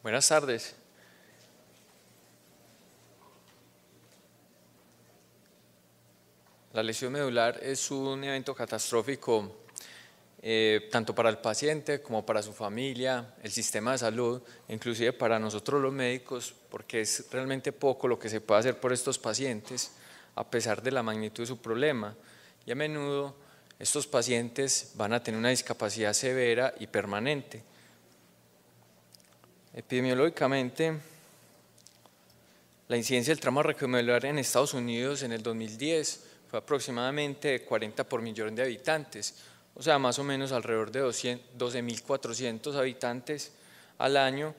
Buenas tardes. La lesión medular es un evento catastrófico tanto para el paciente como para su familia, el sistema de salud, inclusive para nosotros los médicos, porque es realmente poco lo que se puede hacer por estos pacientes a pesar de la magnitud de su problema. Y a menudo estos pacientes van a tener una discapacidad severa y permanente. Epidemiológicamente, la incidencia del trauma raquiomedular en Estados Unidos en el 2010 fue aproximadamente de 40 por millón de habitantes, o sea, más o menos alrededor de 12.400 habitantes al año,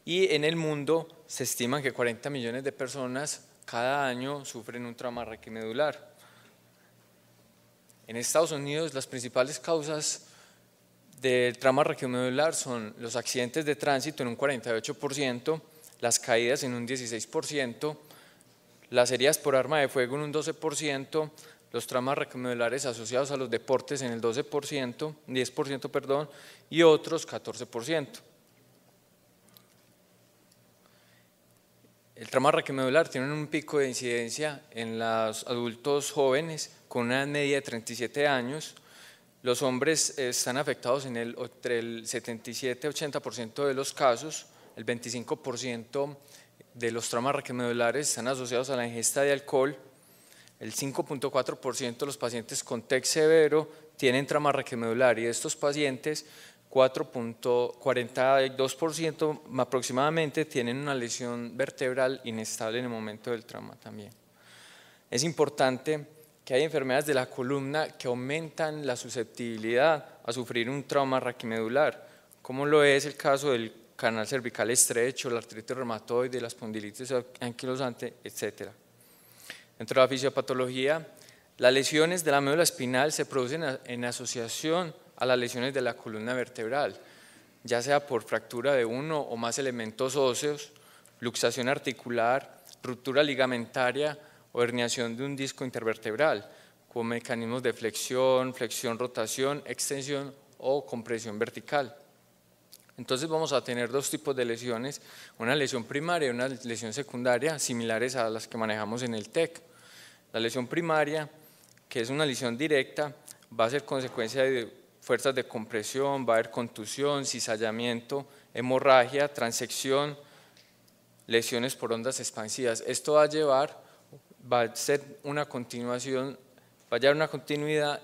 y en el mundo se estima que 40 millones de personas cada año sufren un trauma raquiomedular. En Estados Unidos, las principales causas del trauma raquiomedular son los accidentes de tránsito en un 48%, las caídas en un 16%, las heridas por arma de fuego en un 12%, los traumas raquiomedulares asociados a los deportes en el 10%, y otros 14%. El trauma raquiomedular tiene un pico de incidencia en los adultos jóvenes con una media de 37 años. Los hombres están afectados entre el 77 y 80% de los casos. El 25% de los traumas raquiomedulares están asociados a la ingesta de alcohol. El 5.4% de los pacientes con TEC severo tienen trauma raquiomedular, y de estos pacientes 4.42% aproximadamente tienen una lesión vertebral inestable en el momento del trauma también. Es importante que hay enfermedades de la columna que aumentan la susceptibilidad a sufrir un trauma raquimedular, como lo es el caso del canal cervical estrecho, la artritis reumatoide, la espondilitis anquilosante, etc. Dentro de la fisiopatología, las lesiones de la médula espinal se producen en asociación a las lesiones de la columna vertebral, ya sea por fractura de uno o más elementos óseos, luxación articular, ruptura ligamentaria o herniación de un disco intervertebral, con mecanismos de flexión, rotación, extensión o compresión vertical. Entonces vamos a tener dos tipos de lesiones, una lesión primaria y una lesión secundaria, similares a las que manejamos en el TEC. La lesión primaria, que es una lesión directa, va a ser consecuencia de fuerzas de compresión, va a haber contusión, cizallamiento, hemorragia, transección, lesiones por ondas expansivas. Esto va a llevar una continuidad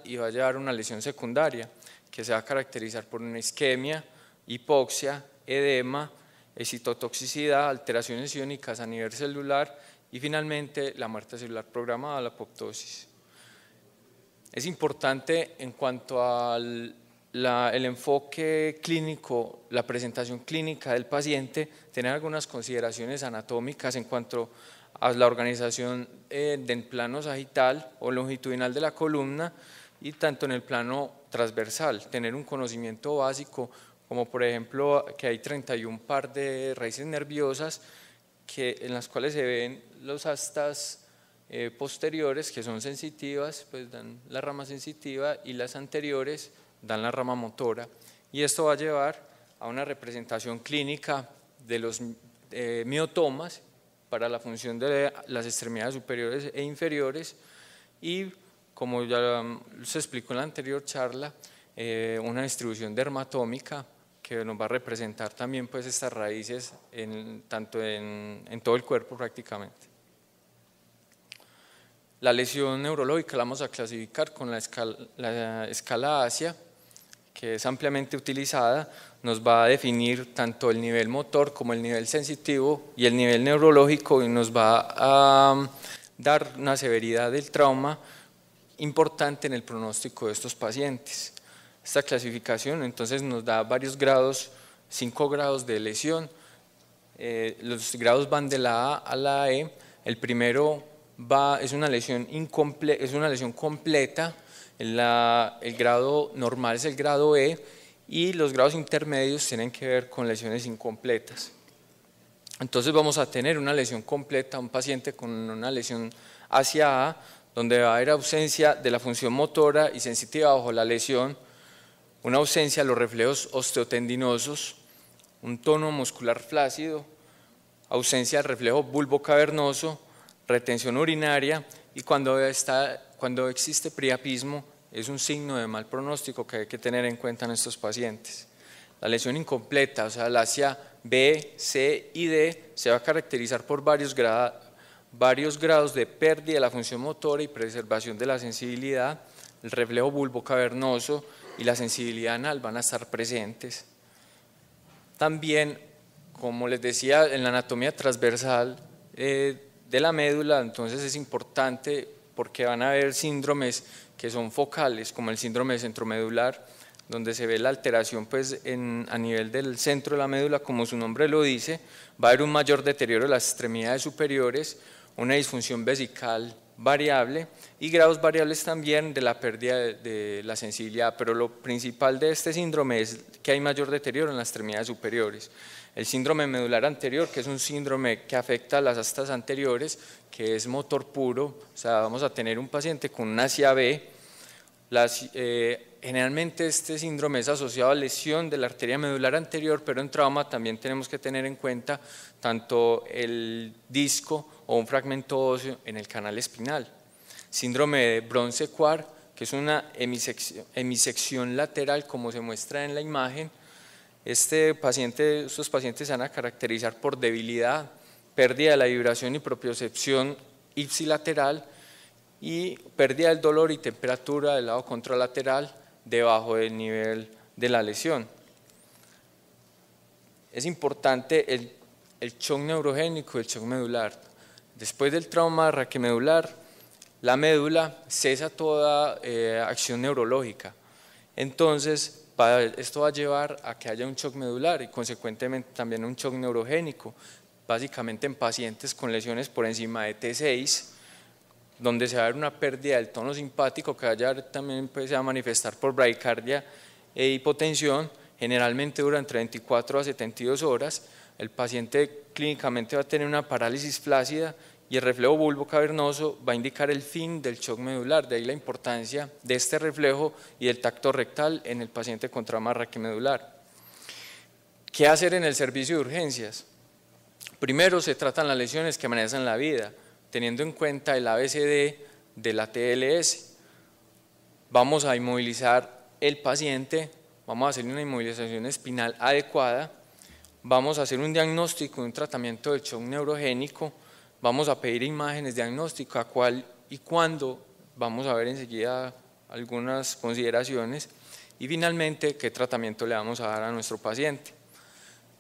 y va a llevar una lesión secundaria que se va a caracterizar por una isquemia, hipoxia, edema, excitotoxicidad, alteraciones iónicas a nivel celular y finalmente la muerte celular programada, la apoptosis. Es importante en cuanto al enfoque clínico, la presentación clínica del paciente, tener algunas consideraciones anatómicas en cuanto a la organización del plano sagital o longitudinal de la columna y tanto en el plano transversal, tener un conocimiento básico como por ejemplo que hay 31 par de raíces nerviosas en las cuales se ven los astas posteriores que son sensitivas, pues dan la rama sensitiva, y las anteriores dan la rama motora, y esto va a llevar a una representación clínica de los miotomas para la función de las extremidades superiores e inferiores, y como ya se explicó en la anterior charla, una distribución dermatómica que nos va a representar también pues estas raíces en todo el cuerpo prácticamente. La lesión neurológica la vamos a clasificar con la escala ASIA, que es ampliamente utilizada, nos va a definir tanto el nivel motor como el nivel sensitivo y el nivel neurológico, y nos va a dar una severidad del trauma importante en el pronóstico de estos pacientes. Esta clasificación entonces nos da varios grados, 5 grados de lesión. Los grados van de la A a la E. El primero es una lesión completa, el grado normal es el grado E, y los grados intermedios tienen que ver con lesiones incompletas. Entonces vamos a tener una lesión completa, un paciente con una lesión hacia A, donde va a haber ausencia de la función motora y sensitiva bajo la lesión, una ausencia de los reflejos osteotendinosos, un tono muscular flácido, ausencia de reflejo bulbocavernoso, retención urinaria y cuando existe priapismo es un signo de mal pronóstico que hay que tener en cuenta en estos pacientes. La lesión incompleta, o sea, la ASIA B, C y D, se va a caracterizar por varios grados de pérdida de la función motora y preservación de la sensibilidad. El reflejo bulbocavernoso y la sensibilidad anal van a estar presentes. También, como les decía, en la anatomía transversal de la médula, entonces es importante porque van a haber síndromes que son focales, como el síndrome centromedular, donde se ve la alteración pues, a nivel del centro de la médula, como su nombre lo dice, va a haber un mayor deterioro de las extremidades superiores, una disfunción vesical variable y grados variables también de la pérdida de la sensibilidad, pero lo principal de este síndrome es que hay mayor deterioro en las extremidades superiores. El síndrome medular anterior, que es un síndrome que afecta a las astas anteriores, que es motor puro, o sea, vamos a tener un paciente con una ASIA B. Generalmente este síndrome es asociado a lesión de la arteria medular anterior, pero en trauma también tenemos que tener en cuenta tanto el disco o un fragmento óseo en el canal espinal. Síndrome de Brown-Séquard, que es una hemisección lateral como se muestra en la imagen. Estos pacientes se van a caracterizar por debilidad, pérdida de la vibración y propiocepción ipsilateral y pérdida del dolor y temperatura del lado contralateral debajo del nivel de la lesión. Es importante el shock neurogénico y el shock medular. Después del trauma raquimedular, la médula cesa toda acción neurológica. Entonces, esto va a llevar a que haya un shock medular y consecuentemente también un shock neurogénico, básicamente en pacientes con lesiones por encima de T6, donde se va a ver una pérdida del tono simpático que también se va a manifestar por bradicardia e hipotensión, generalmente dura entre 24 a 72 horas, el paciente clínicamente va a tener una parálisis flácida y el reflejo bulbocavernoso va a indicar el fin del shock medular, de ahí la importancia de este reflejo y del tacto rectal en el paciente con trauma raquimedular. ¿Qué hacer en el servicio de urgencias? Primero se tratan las lesiones que amenazan la vida, teniendo en cuenta el ABCD de la TLS. Vamos a inmovilizar el paciente, vamos a hacer una inmovilización espinal adecuada, vamos a hacer un diagnóstico y un tratamiento del shock neurogénico, vamos a pedir imágenes diagnóstico a cuál y cuándo, vamos a ver enseguida algunas consideraciones y finalmente qué tratamiento le vamos a dar a nuestro paciente.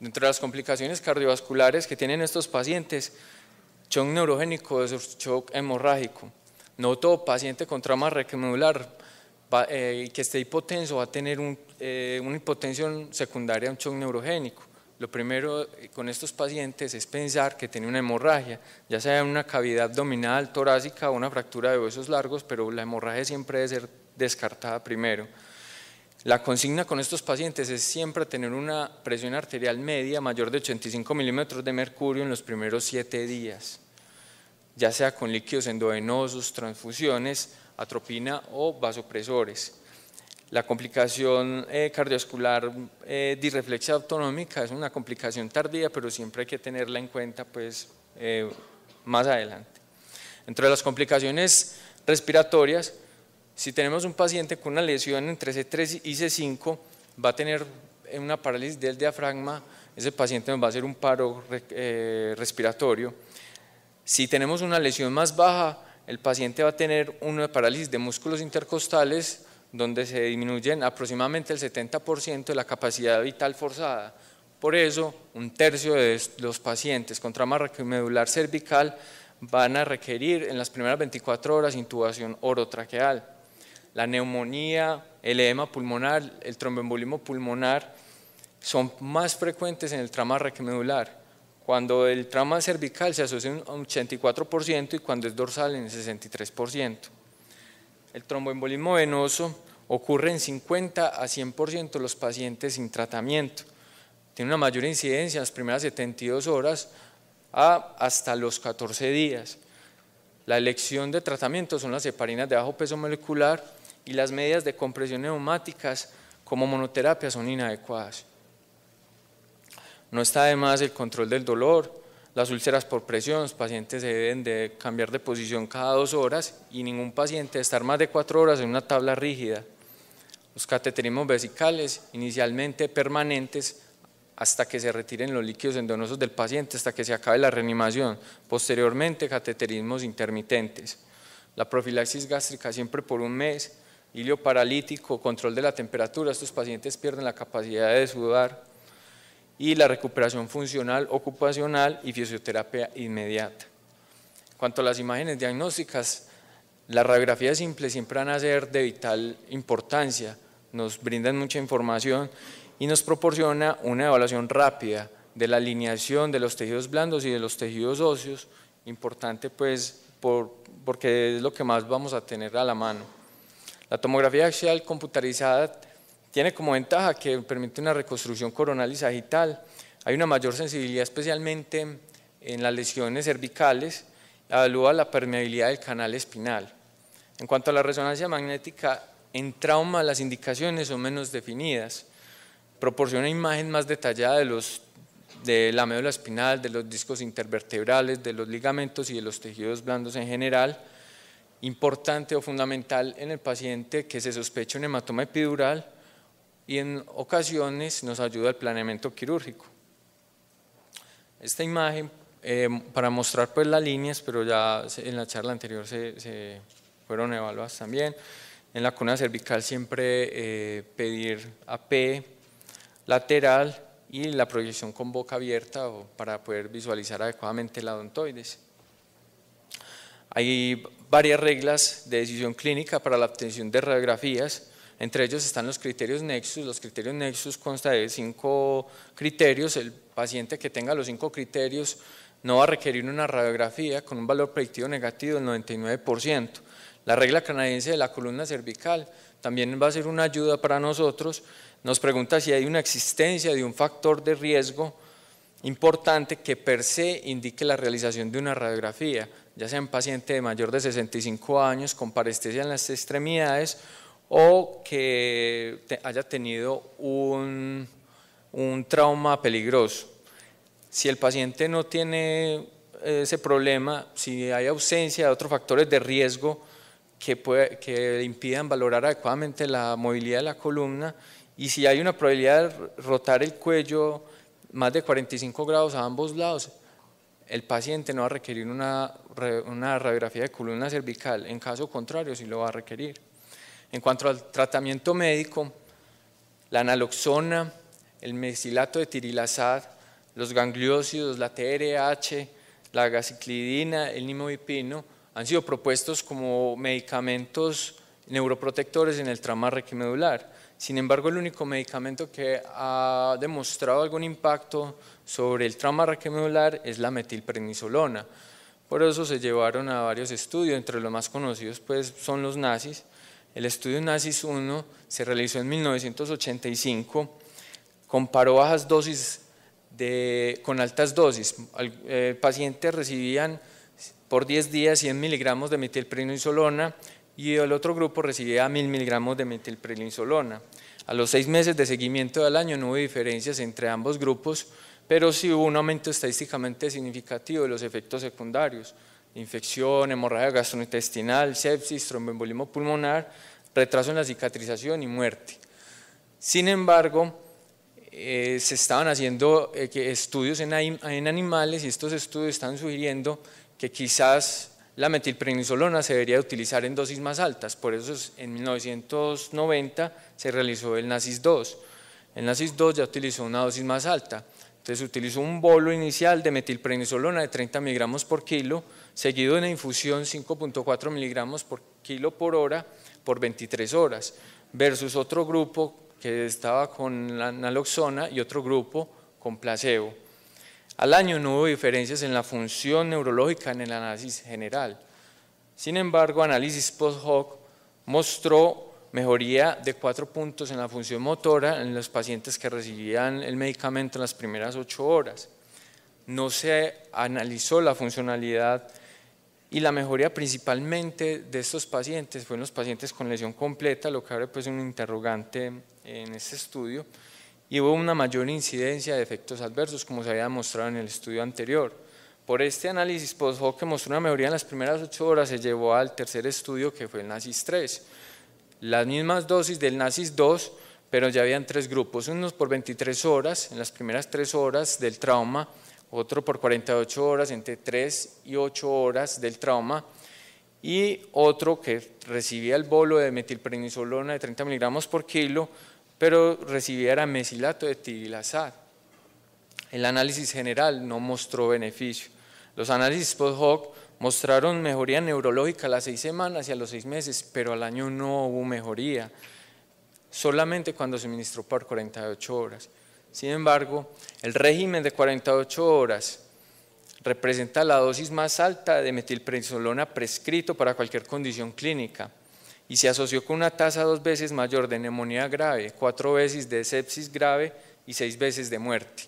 Dentro de las complicaciones cardiovasculares que tienen estos pacientes, shock neurogénico es shock hemorrágico. No todo paciente con trauma raquimedular que esté hipotenso va a tener una hipotensión secundaria a un shock neurogénico. Lo primero con estos pacientes es pensar que tiene una hemorragia, ya sea una cavidad abdominal, torácica o una fractura de huesos largos, pero la hemorragia siempre debe ser descartada primero. La consigna con estos pacientes es siempre tener una presión arterial media mayor de 85 milímetros de mercurio en los primeros 7 días, ya sea con líquidos endovenosos, transfusiones, atropina o vasopresores. La complicación cardiovascular disreflexia autonómica es una complicación tardía, pero siempre hay que tenerla en cuenta pues, más adelante. Entre las complicaciones respiratorias, si tenemos un paciente con una lesión entre C3 y C5, va a tener una parálisis del diafragma, ese paciente nos va a hacer un paro respiratorio. Si tenemos una lesión más baja, el paciente va a tener una parálisis de músculos intercostales, donde se disminuyen aproximadamente el 70% de la capacidad vital forzada. Por eso, un tercio de los pacientes con trauma raquimedular cervical van a requerir en las primeras 24 horas intubación orotraqueal. La neumonía, el edema pulmonar, el tromboembolismo pulmonar son más frecuentes en el trauma raquimedular. Cuando el trauma cervical se asocia a un 84% y cuando es dorsal en el 63%. El tromboembolismo venoso ocurre en 50 a 100% de los pacientes sin tratamiento. Tiene una mayor incidencia en las primeras 72 horas hasta los 14 días. La elección de tratamiento son las heparinas de bajo peso molecular y las medidas de compresión neumáticas como monoterapia son inadecuadas. No está de más el control del dolor, las úlceras por presión. Los pacientes se deben de cambiar de posición cada 2 horas y ningún paciente debe estar más de 4 horas en una tabla rígida. Los cateterismos vesicales, inicialmente permanentes hasta que se retiren los líquidos endovenosos del paciente, hasta que se acabe la reanimación. Posteriormente, cateterismos intermitentes. La profilaxis gástrica siempre por 1 mes, hilio paralítico, control de la temperatura. Estos pacientes pierden la capacidad de sudar. Y la recuperación funcional, ocupacional y fisioterapia inmediata. En cuanto a las imágenes diagnósticas, las radiografías simples siempre van a ser de vital importancia, nos brindan mucha información y nos proporciona una evaluación rápida de la alineación de los tejidos blandos y de los tejidos óseos, importante pues porque es lo que más vamos a tener a la mano. La tomografía axial computarizada tiene como ventaja que permite una reconstrucción coronal y sagital. Hay una mayor sensibilidad especialmente en las lesiones cervicales, evalúa la permeabilidad del canal espinal. En cuanto a la resonancia magnética, en trauma las indicaciones son menos definidas, proporciona imagen más detallada de la médula espinal, de los discos intervertebrales, de los ligamentos y de los tejidos blandos en general. Importante o fundamental en el paciente que se sospecha un hematoma epidural, y en ocasiones nos ayuda el planeamiento quirúrgico. Esta imagen para mostrar pues las líneas, pero ya en la charla anterior se fueron evaluadas también. En la columna cervical siempre pedir AP lateral y la proyección con boca abierta para poder visualizar adecuadamente la odontoides. Hay varias reglas de decisión clínica para la obtención de radiografías. Entre ellos están los criterios Nexus. Los criterios Nexus constan de 5 criterios. El paciente que tenga los 5 criterios no va a requerir una radiografía con un valor predictivo negativo del 99%. La regla canadiense de la columna cervical también va a ser una ayuda para nosotros. Nos pregunta si hay una existencia de un factor de riesgo importante que per se indique la realización de una radiografía, ya sea en paciente de mayor de 65 años con parestesia en las extremidades o que haya tenido un trauma peligroso. Si el paciente no tiene ese problema, si hay ausencia de otros factores de riesgo que impidan valorar adecuadamente la movilidad de la columna, y si hay una probabilidad de rotar el cuello más de 45 grados a ambos lados, el paciente no va a requerir una radiografía de columna cervical. En caso contrario, sí lo va a requerir. En cuanto al tratamiento médico, la naloxona, el mesilato de tirilazad, los gangliósidos, la TRH, la gaciclidina, el nimodipino han sido propuestos como medicamentos neuroprotectores en el trauma requimedular. Sin embargo, el único medicamento que ha demostrado algún impacto sobre el trauma requimedular es la metilprednisolona. Por eso se llevaron a varios estudios, entre los más conocidos pues son los NACIS. El estudio NACIS 1 se realizó en 1985, comparó bajas dosis con altas dosis. Pacientes recibían por 10 días 100 miligramos de metilprednisolona y el otro grupo recibía 1000 miligramos de metilprednisolona. A los 6 meses de seguimiento del año no hubo diferencias entre ambos grupos, pero sí hubo un aumento estadísticamente significativo de los efectos secundarios: infección, hemorragia gastrointestinal, sepsis, tromboembolismo pulmonar, retraso en la cicatrización y muerte. Sin embargo, se estaban haciendo estudios en animales y estos estudios están sugiriendo que quizás la metilprednisolona se debería utilizar en dosis más altas. Por eso en 1990 se realizó el NACIS 2. El NACIS 2 ya utilizó una dosis más alta. Entonces utilizó un bolo inicial de metilprednisolona de 30 miligramos por kilo, seguido de una infusión 5.4 miligramos por kilo por hora por 23 horas, versus otro grupo que estaba con la naloxona y otro grupo con placebo. Al año no hubo diferencias en la función neurológica en el análisis general. Sin embargo, análisis post-hoc mostró mejoría de 4 puntos en la función motora en los pacientes que recibían el medicamento en las primeras 8 horas. No se analizó la funcionalidad y la mejoría principalmente de estos pacientes fue en los pacientes con lesión completa, lo que abre pues un interrogante en este estudio, y hubo una mayor incidencia de efectos adversos, como se había demostrado en el estudio anterior. Por este análisis post-hoc que mostró una mejoría en las primeras 8 horas, se llevó al tercer estudio, que fue el NACIS 3. Las mismas dosis del NACIS 2, pero ya habían 3 grupos, unos por 23 horas, en las primeras 3 horas del trauma, otro por 48 horas, entre 3 y 8 horas del trauma, y otro que recibía el bolo de metilprednisolona de 30 miligramos por kilo, pero recibía era mesilato de tirilazar. El análisis general no mostró beneficio. Los análisis post-hoc mostraron mejoría neurológica a las 6 semanas y a los 6 meses, pero al año no hubo mejoría, solamente cuando se administró por 48 horas. Sin embargo, el régimen de 48 horas representa la dosis más alta de metilprednisolona prescrito para cualquier condición clínica y se asoció con una tasa 2 veces mayor de neumonía grave, 4 veces de sepsis grave y 6 veces de muerte.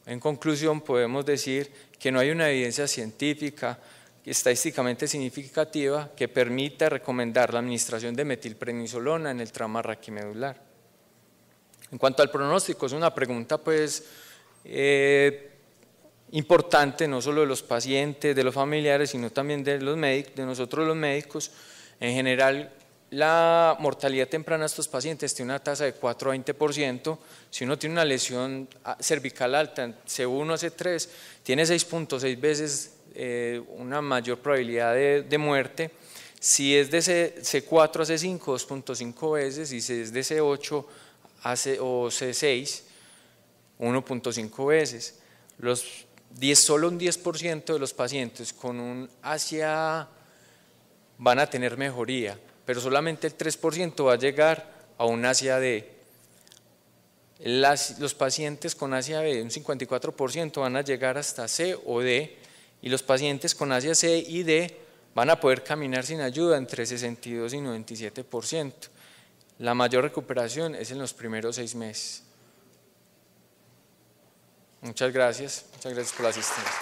En conclusión, podemos decir que no hay una evidencia científica estadísticamente significativa que permita recomendar la administración de metilprednisolona en el trauma raquimedular. En cuanto al pronóstico, es una pregunta pues importante, no solo de los pacientes, de los familiares, sino también de nosotros los médicos. En general, la mortalidad temprana de estos pacientes tiene una tasa de 4 a 20%. Si uno tiene una lesión cervical alta, C1 a C3, tiene 6.6 veces una mayor probabilidad de muerte. Si es de C4 a C5, 2.5 veces, y si es de C8 o C6, 1.5 veces. Solo un 10% de los pacientes con un ASIA van a tener mejoría, pero solamente el 3% va a llegar a un ASIA D. Los pacientes con ASIA B, un 54% van a llegar hasta C o D, y los pacientes con ASIA C y D van a poder caminar sin ayuda entre 62 y 97%. La mayor recuperación es en los primeros 6 meses. Muchas gracias por la asistencia.